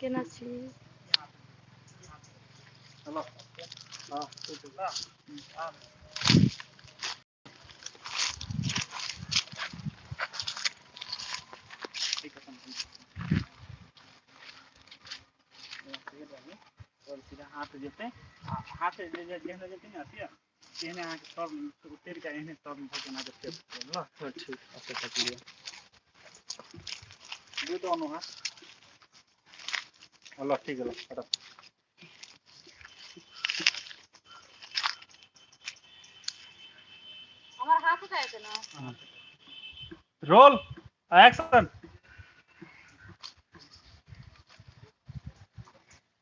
केना छी हेलो हां ठीक है और सीधा हाथ जेते हाथ जे जेहन जेते ना अथी तेहने अहाँ के सब उतर के एहने सब भजना के ना ठीक अच्छा ठीक ये तो अनु हां हेलो ठीक है हटा हमार हाथ उठाए थे ना roll action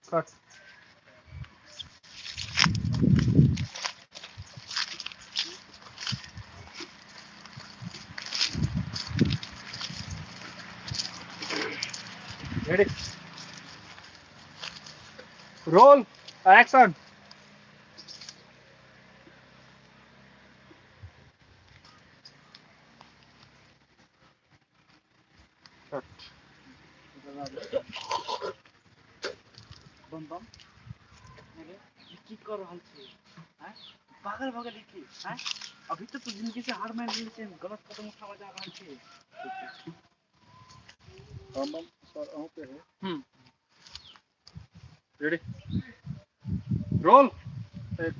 cut ready roll action cut बम बम की कर रहल छी हैं पागल भगल की हैं अभी तक तो जिंदगी से हार मान लिए थे गलत कदम उठावा जा रहल छी बम बम सर अहू पे है रेडी रोल एक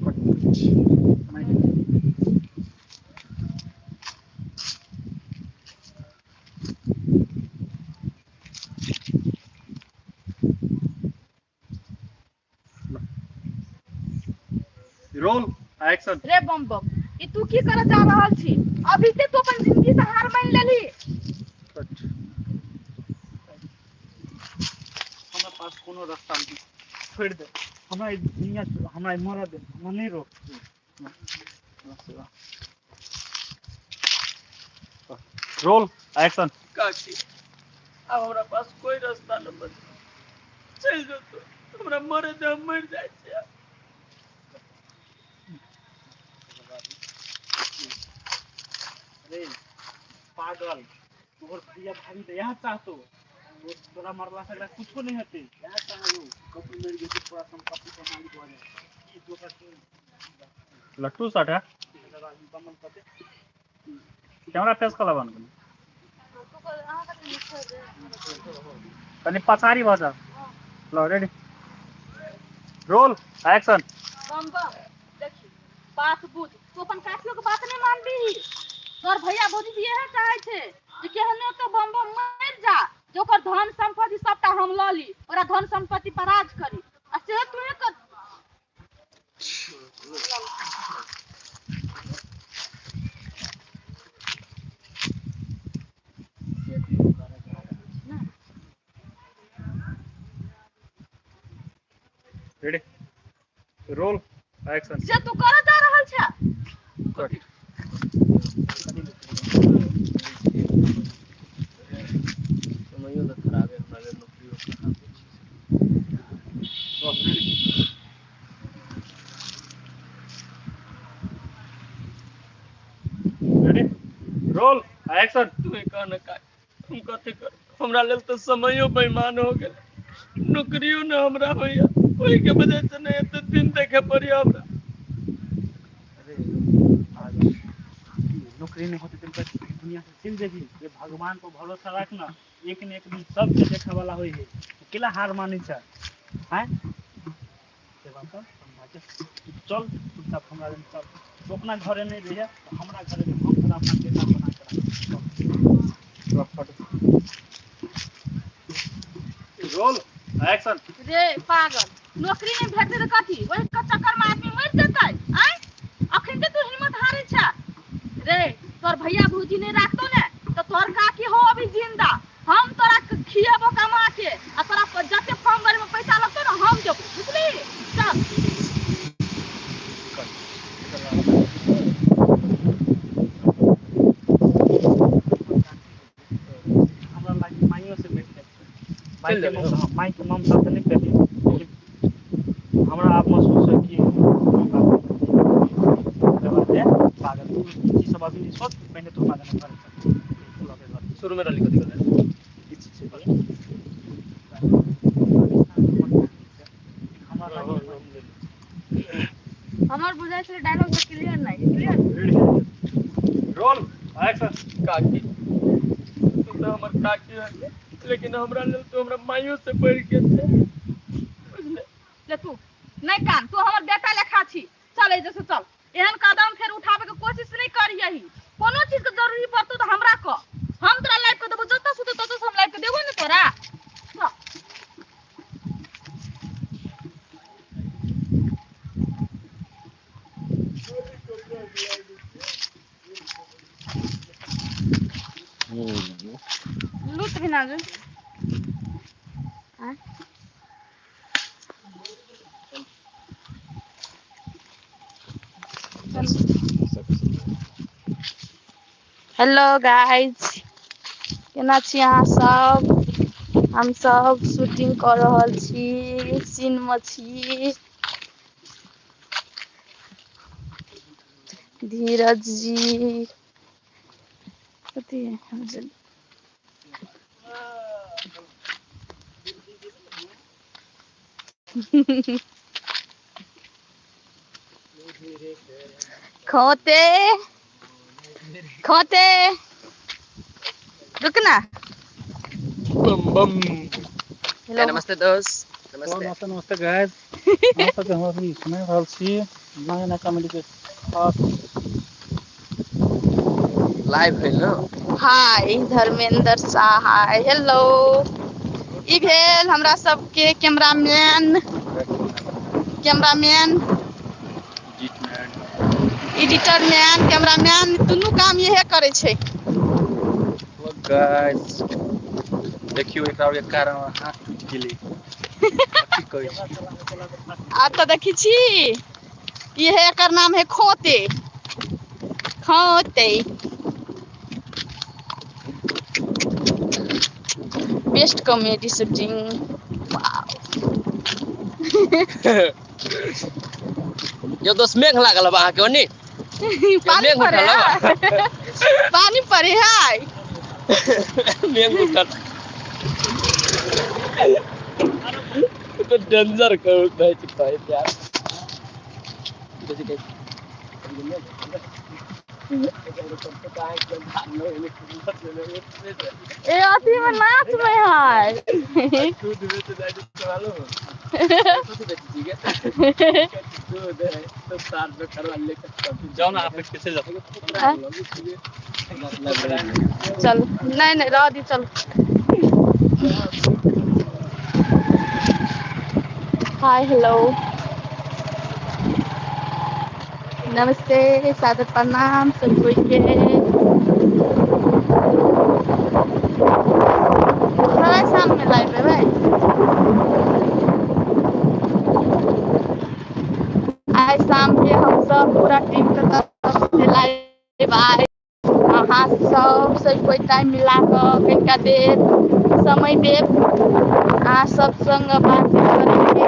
रोल एक्शन रे बम बम ई तू की करे जा रहल छी अभी ते तू अपन जिंदगी से हार मान लेली कट हमरा पास कोनो रास्ता नहीं छोड़ दे हमरा ई दुनिया हमरा मरा दे हमरा नहीं रोक रोल एक्शन काकी अब हमरा पास कोई रास्ता न बच चल जो तो हमरा मरे दे हम मर जाए छी अरे पागल तोहर भैया भाभी तो यहाँ चाहतो तोरा मरला से अगला कुछो नहीं होते यहाँ चाहो कभी मर गए थोड़ा संपत्ति का मालिक हो जाए ये तो कर लट्टू साठ है कमल पते कैमरा फेस कला बन तू को आहा का निखर दे कनी पछाड़ी भ जा लो रेडी रोल एक्शन बम बम देखी बात बुझ तू अपन काकियो के बात नहीं मानबी तोर भैया भौजी जी यह चाहे छे जे केहनो तो बम बम मर जा जो कर धन संपत्ति सबटा हम ल ली ओरा धन संपत्ति पर राज करी आ से तू एक रेडी रोल एक्शन जे तू करे जा रहल छे कट समयो तो खराब है हमरा नौकरियों खराब रेडी रोल एक्शन तू कहना का हम कथि कर हमरा लेल तो समयो बेईमान हो गेल नौकरियों न हमरा होया ओही के वजह से नहीं तो दिन देखे पड़ी हमरा अरे नौकरी नहीं होती तो दुनिया से चल जेबी ये भगवान पर भरोसा रखना एक न एक दिन सब के देखे वाला होई है अकेला हार मानी छ हैं से बात समझ चल चुपचाप हमरा दिन चल तो अपना घरे नहीं रहिए तो हमरा घरे हम तोरा अपना बेटा बना के रोल एक्शन रे पागल नौकरी नहीं भेटे तो कथी ओही के चक्कर में आदमी मर जतै आय अखन के तू हिम्मत हारे छ रे तोर भैया भौजी नहीं राखतो ने तो तोर काकी हो अभी जिंदा हम तोरा खियाबो कमा के आ तोरा जते फॉर्म भरे में पैसा लगतो ना हम देबो बुझली चल हमरा लागी माइयो से भेट जाए माई के नाम साथ नहीं पेली हमरा आप महसूस है कि पागल चीज सब अभी सोच पहले तो मादन कर शुरू में रली कथि कर किछ से हमर बुझाइ छै डायलॉग क्लियर नहीं क्लियर। Roll action. काकी तू तो हमर काकी है, लेकिन हमरा लेल तो हमरा माइयो से बढ़ के छै बुझले। ले तू नहीं कान, तू हमर बेटा लेखा छी। चल ए जैसे चल, एहन कदम फिर उठावे के कोशिश नहीं करियही। कोनो चीज के जरूरी पड़तो तो हमरा कह, हम तोरा लाइफ के देबो। जत सुते तत हम लाइफ के देबो ने तोरा। चल। लूट भी ना जो हेलो गाइज, केना छी अहाँ सब? हम सब शूटिंग कर रहल छी, सीन में छी। धीरज जी कथी है? खोते खोते रुकना। बम बम। हेलो नमस्ते दोस्त। नमस्ते नमस्ते गाइस। आप सब हम अभी सुन रहल छी नया नया कॉमेडी के खास लाइव है ना। हाय धर्मेंद्र सहाय, हेलो। ई भेल हमरा सबके कैमरामैन एडिटर मैन कैमरामैन दुनू काम इहे करे छै। वो गाइस देखियो एकरा के कारण हाथ टूट गेलै। कथी कहै छी? आ तो देखी छी, इहे एकर नाम है खोते खोते। Best comedy shooting. यो दोस्त मेघ लागल बा अहाँ के ओनी। पानी पड़े है, पानी पड़े है। मेघ उठल तो डेंजर कर दे छै भाई यार। ए अथी में नाच में है। दूध में तो जाके चलो दूध है तो साथ में करवा लेकर जाओ ना, आप कैसे जाओ? चल नहीं नहीं रह दी चल। हाय हेलो नमस्ते सादर प्रणाम सब कोई के। थोड़ा शाम में लाइव है भाई। आज शाम के हम सब पूरा टीम के तरफ से लाइव आए। अहाँ सब कोई टाइम मिला कर कनिका देर समय देव अहाँ सब संग बात करेंगे।